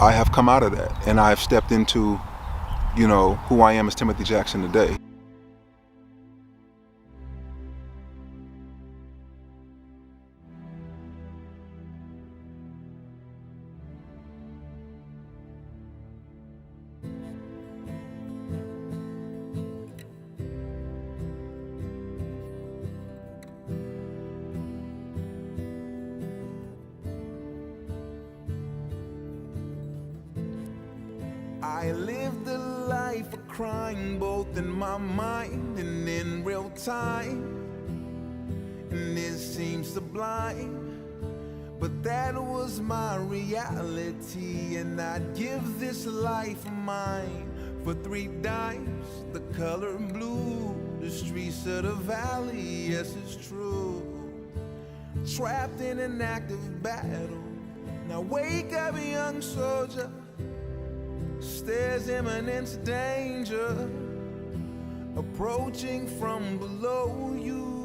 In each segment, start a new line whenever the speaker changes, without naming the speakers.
I have come out of that, and I have stepped into, you know, who I am as Timothy Jackson today.
I lived a life of crime, both in my mind and in real time. And it seems sublime, but that was my reality. And I'd give this life of mine for 3 dimes, the color blue, the streets of the valley, yes it's true. Trapped in an active battle, now wake up young soldier. There's imminent danger approaching from below you.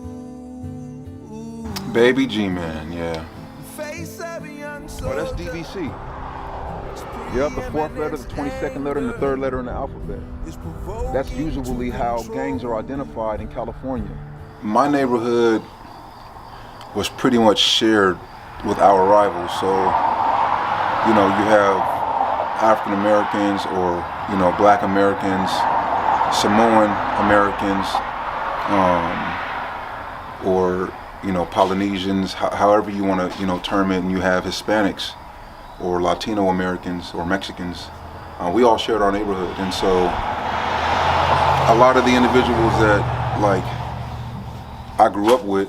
Baby G-Man, yeah.
Face of a young
Oh,
soldier.
that's DVC. Yep, the 4th letter, the 22nd letter, and the 3rd letter in the alphabet. That's usually how gangs are identified in California. My neighborhood was pretty much shared with our rivals, so, you know, you have African Americans or, you know, Black Americans, Samoan Americans, or, you know, Polynesians, however you want to, you know, term it, and you have Hispanics or Latino Americans or Mexicans. We all shared our neighborhood, and so a lot of the individuals that, like, I grew up with,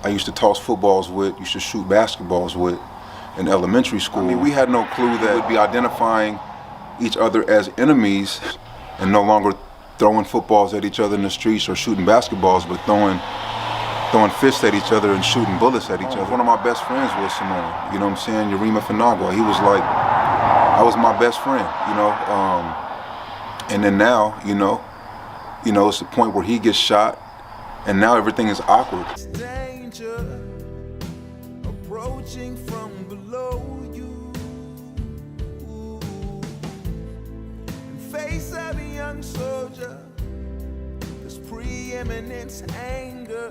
I used to toss footballs with, used to shoot basketballs with, in elementary school. I mean, we had no clue that we'd be identifying each other as enemies and no longer throwing footballs at each other in the streets or shooting basketballs, but throwing fists at each other and shooting bullets at each other. One of my best friends was Samoan, you know what I'm saying, Yarima Finagwa. He was like, I was my best friend, you know. And then now, you know, it's the point where he gets shot and now everything is awkward.
Danger approaching from below you. And face of a young soldier, this preeminent anger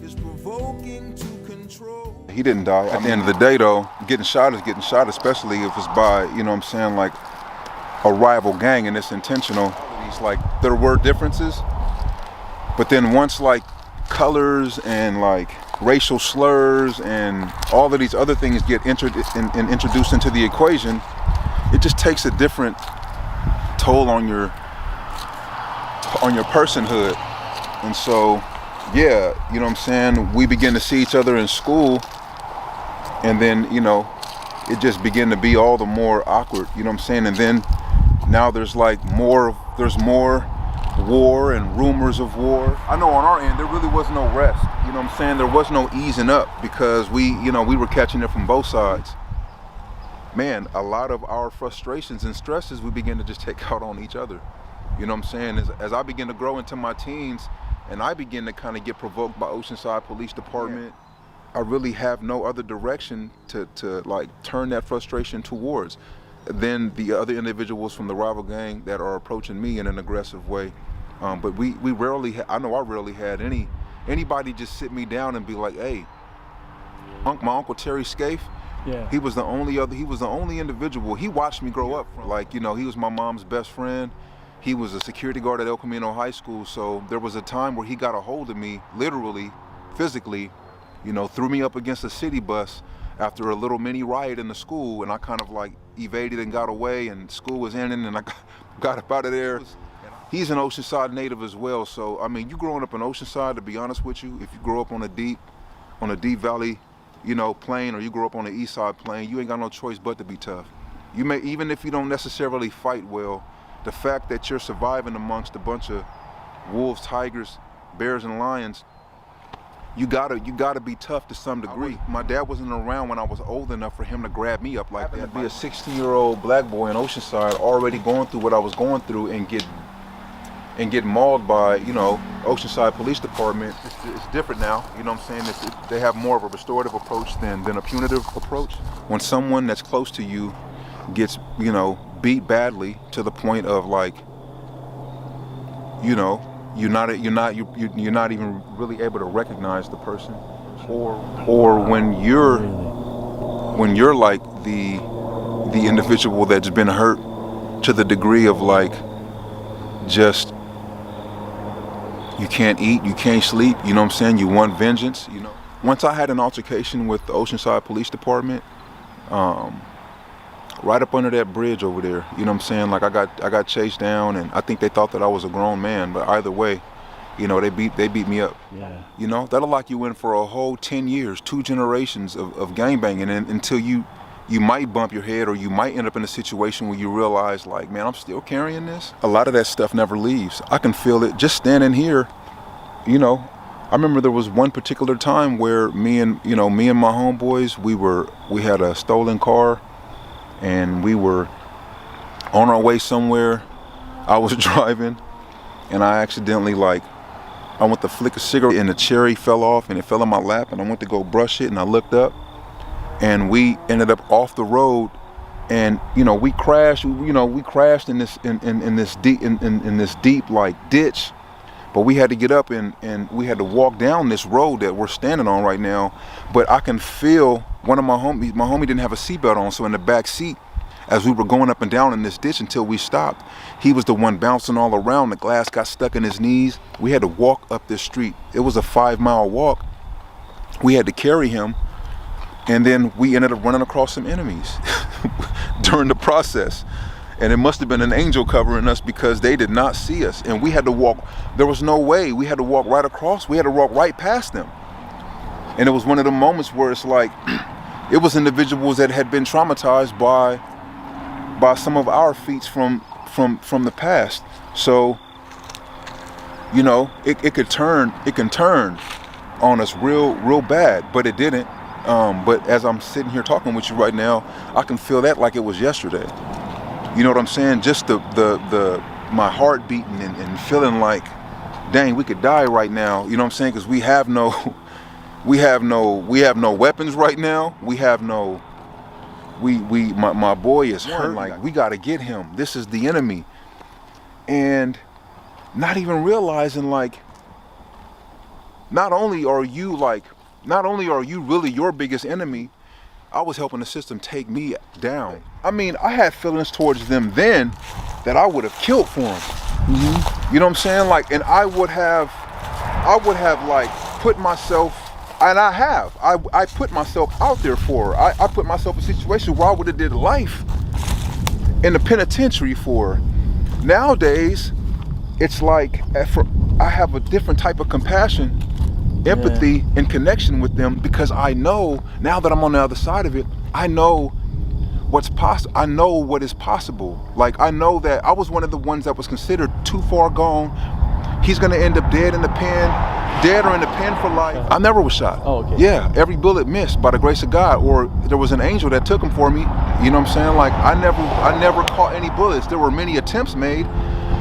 is provoking to control.
He didn't die. At the end of the day though, getting shot is getting shot, especially if it's by, you know what I'm saying, like a rival gang and it's intentional. It's like there were differences, but then once like colors and like racial slurs and all of these other things get introduced into the equation, it just takes a different toll on your personhood. And so, yeah, you know what I'm saying, we begin to see each other in school, and then, you know, it just began to be all the more awkward, you know what I'm saying? And then now there's more war and rumors of war. I know on our end there really was no rest, you know what I'm saying? There was no easing up because we were catching it from both sides. Man, a lot of our frustrations and stresses we began to just take out on each other. You know what I'm saying? As I begin to grow into my teens and I begin to kind of get provoked by Oceanside Police Department, I really have no other direction to like turn that frustration towards than the other individuals from the rival gang that are approaching me in an aggressive way. But we rarely, I know I rarely had anybody just sit me down and be like, hey, my Uncle Terry Scaife,
yeah.
he was the only individual. He watched me grow up. Like, you know, he was my mom's best friend. He was a security guard at El Camino High School. So there was a time where he got a hold of me, literally, physically, you know, threw me up against a city bus after a little mini riot in the school, and I kind of like evaded and got away, and school was ending, and I got up out of there. He's an Oceanside native as well, so I mean, you growing up in Oceanside, to be honest with you, if you grow up on a deep valley, you know, plain, or you grow up on the east side plain, you ain't got no choice but to be tough. You may, even if you don't necessarily fight well, the fact that you're surviving amongst a bunch of wolves, tigers, bears, and lions, you gotta be tough to some degree. My dad wasn't around when I was old enough for him to grab me up like that. To be a 16-year-old black boy in Oceanside, already going through what I was going through, and get mauled by, you know, Oceanside Police Department, it's different now. You know what I'm saying? They have more of a restorative approach than a punitive approach. When someone that's close to you gets, beat badly to the point of like, you're not even really able to recognize the person, or when you're like the individual that's been hurt to the degree of like just you can't eat, you can't sleep, you know what I'm saying? You want vengeance, Once I had an altercation with the Oceanside Police Department, right up under that bridge over there, you know what I'm saying? Like I got chased down, and I think they thought that I was a grown man, but either way, they beat me up.
Yeah.
That'll lock you in for a whole 10 years, 2 generations of gangbanging, and until you might bump your head, or you might end up in a situation where you realize like, man, I'm still carrying this. A lot of that stuff never leaves. I can feel it just standing here, I remember there was one particular time where me and my homeboys, we had a stolen car, and we were on our way somewhere. I was driving, and I accidentally I went to flick a cigarette, and the cherry fell off, and it fell in my lap, and I went to go brush it, and I looked up, and we ended up off the road, and we crashed. We crashed in this deep like ditch, but we had to get up and we had to walk down this road that we're standing on right now. But I can feel one of my homie didn't have a seatbelt on, so in the back seat, as we were going up and down in this ditch until we stopped, he was the one bouncing all around. The glass got stuck in his knees. We had to walk up this street. It was a 5-mile walk. We had to carry him, and then we ended up running across some enemies during the process. And it must have been an angel covering us, because they did not see us. And we had to walk, there was no way, we had to walk right across, we had to walk right past them. And it was one of the moments where it's like, it was individuals that had been traumatized by some of our feats from the past. So, it can turn on us real bad, but it didn't. But as I'm sitting here talking with you right now, I can feel that like it was yesterday. You know what I'm saying? Just my heart beating and feeling like, dang, we could die right now. You know what I'm saying? Because we have no weapons right now. My boy is hurt. Like, we got to get him. This is the enemy. And not even realizing, like, not only are you really your biggest enemy, I was helping the system take me down. I mean, I had feelings towards them then that I would have killed for them. Mm-hmm. You know what I'm saying? Like, and I would have like put myself, and I put myself out there for her. I put myself in a situation where I would have did life in the penitentiary for her. Nowadays, it's like, I have a different type of compassion, empathy, and connection with them, because I know now that I'm on the other side of it, I know what's possible. I know what is possible. Like, I know that I was one of the ones that was considered too far gone. He's gonna end up dead or in the pen for life. I never was shot.
Oh, okay.
Yeah, every bullet missed by the grace of God, or there was an angel that took him for me. You know what I'm saying? Like, I never caught any bullets. There were many attempts made,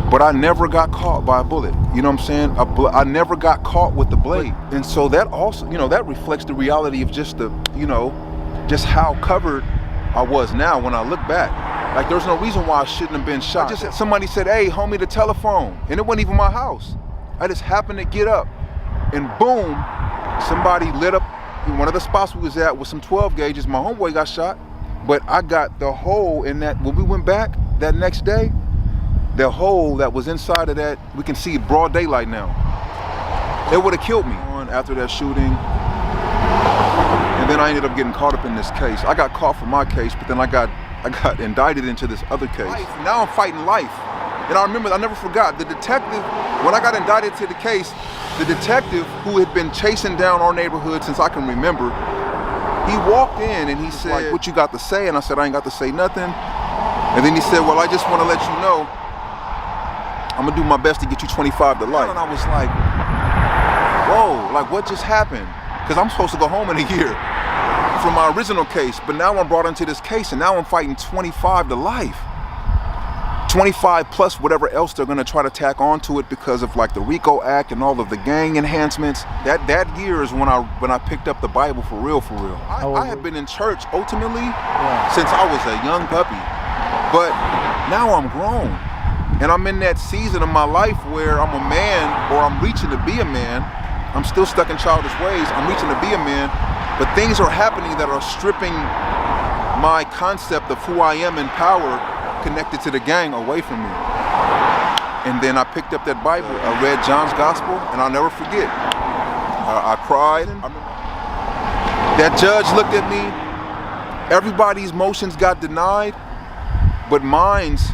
but I never got caught by a bullet. You know what I'm saying? I never got caught with the blade. And so that also, that reflects the reality of just just how covered I was now when I look back. Like, there's no reason why I shouldn't have been shot. Somebody said, hey, homie, the telephone. And it wasn't even my house. I just happened to get up, and boom, somebody lit up one of the spots we was at with some 12 gauges. My homeboy got shot, but I got the hole in that. When we went back that next day, the hole that was inside of that, we can see broad daylight now. It would have killed me after that shooting. And then I ended up getting caught up in this case. I got caught for my case, but then I got indicted into this other case. Now I'm fighting life. And I never forgot, the detective, when I got indicted to the case, the detective who had been chasing down our neighborhood since I can remember, he walked in and he said, like, what you got to say? And I said, I ain't got to say nothing. And then he said, well, I just want to let you know, I'm gonna do my best to get you 25 to life. And I was like, whoa, like, what just happened? Because I'm supposed to go home in a year from my original case, but now I'm brought into this case, and now I'm fighting 25 to life. 25 plus whatever else they're gonna try to tack onto it because of like the RICO Act and all of the gang enhancements. That year is when I picked up the Bible for real. I had been in church ultimately since I was a young puppy, but now I'm grown. And I'm in that season of my life where I'm a man, or I'm reaching to be a man. I'm still stuck in childish ways. I'm reaching to be a man, but things are happening that are stripping my concept of who I am in power connected to the gang away from me. And then I picked up that Bible, I read John's gospel, and I'll never forget. I cried. That judge looked at me. Everybody's motions got denied, but mine's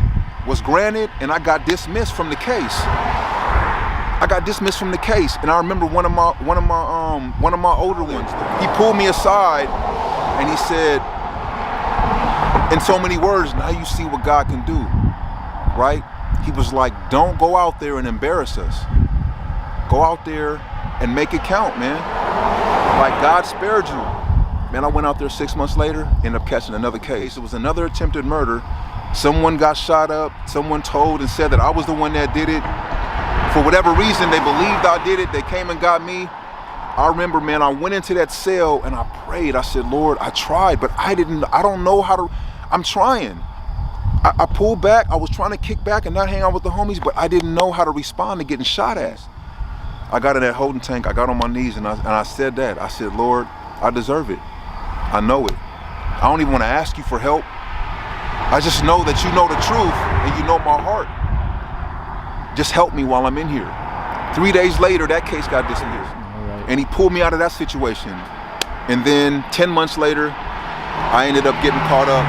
was granted, and I got dismissed from the case. And I remember one of my older ones. He pulled me aside, and he said, in so many words, now you see what God can do, right? He was like, don't go out there and embarrass us. Go out there and make it count, man. Like God spared you. Man, I went out there 6 months later, ended up catching another case. It was another attempted murder. Someone got shot up. Someone told and said that I was the one that did it. For whatever reason, they believed I did it. They came and got me. I remember, man, I went into that cell and I prayed. I said, Lord, I tried, but I don't know how to. I'm trying. I pulled back. I was trying to kick back and not hang out with the homies, but I didn't know how to respond to getting shot at. I got in that holding tank. I got on my knees and I said that. I said, Lord, I deserve it. I know it. I don't even want to ask you for help. I just know that you know the truth and you know my heart. Just help me while I'm in here. 3 days later, that case got dismissed. Right. And he pulled me out of that situation. And then 10 months later, I ended up getting caught up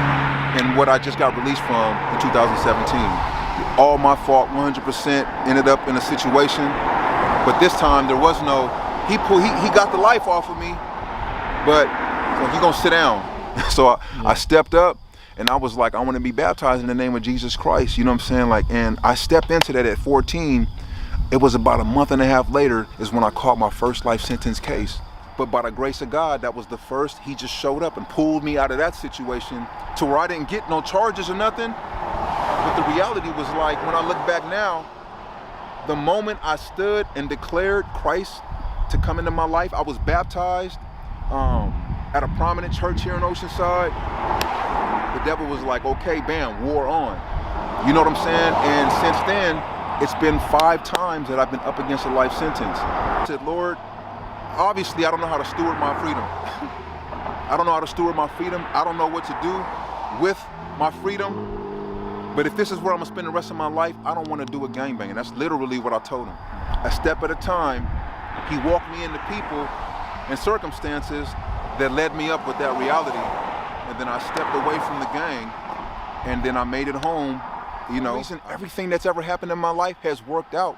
in what I just got released from in 2017. All my fault, 100%, ended up in a situation. But this time there was no, he got the life off of me, but so he gonna sit down. So I stepped up and I was like, I want to be baptized in the name of Jesus Christ. You know what I'm saying? Like, and I stepped into that at 14. It was about a month and a half later is when I caught my first life sentence case. But by the grace of God, that was the first. He just showed up and pulled me out of that situation to where I didn't get no charges or nothing. But the reality was like, when I look back now, the moment I stood and declared Christ to come into my life, I was baptized at a prominent church here in Oceanside. The devil was like, okay, bam, war on. You know what I'm saying? And since then, it's been 5 times that I've been up against a life sentence. I said, Lord, obviously I don't know how to steward my freedom. I don't know how to steward my freedom. I don't know what to do with my freedom. But if this is where I'm gonna spend the rest of my life, I don't wanna do a gangbang. And that's literally what I told him. A step at a time, he walked me into people and circumstances that led me up with that reality. And then I stepped away from the gang, and then I made it home. You know, everything that's ever happened in my life has worked out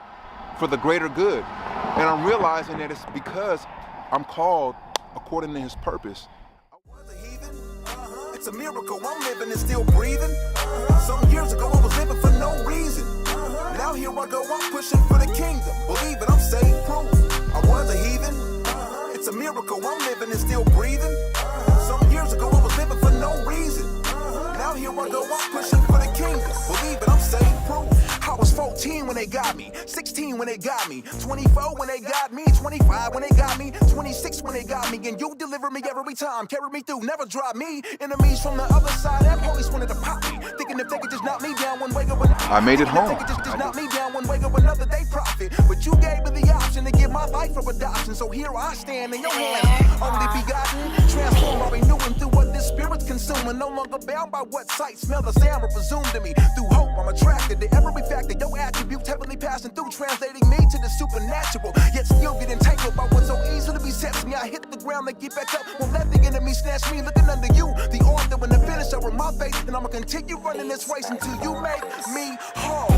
for the greater good. And I'm realizing that it's because I'm called according to his purpose.
I was a heathen. It's a miracle I'm living and still breathing. Some years ago I was living for no reason. Now here I go, I'm pushing for the kingdom. Believe it, I'm saved proof. I was a heathen. It's a miracle I'm living and still breathing. Some years ago I was living for no reason. Now here I go, I'm pushing for the kingdom. Believe it, I'm saved proof. I was 14 when they got me, 16 when they got me, 24 when they got me, 25 when they got me, 26 when they got me, and you deliver me every time, carry me through, never drop me. Enemies from the other side, that police wanted to pop me, thinking if they could just knock me down one way or another.
I made it home.
If they could just knock me down one way or another, they profit. But you gave me the option to give my life for adoption, so here I stand in your hands, only begotten, transformed by renewing through what this spirit's consuming, no longer bound by what sight, smell, or sound, or presume to me. Through hope, I'm attracted to every factor, your attributes heavily passing through, translating me to the supernatural, yet still getting tangled by what so easily besets me. I hit the ground to get back up, won't let the enemy snatch me. Looking under you, the author and the finisher of my faith, and I'ma continue running this race until you make me whole.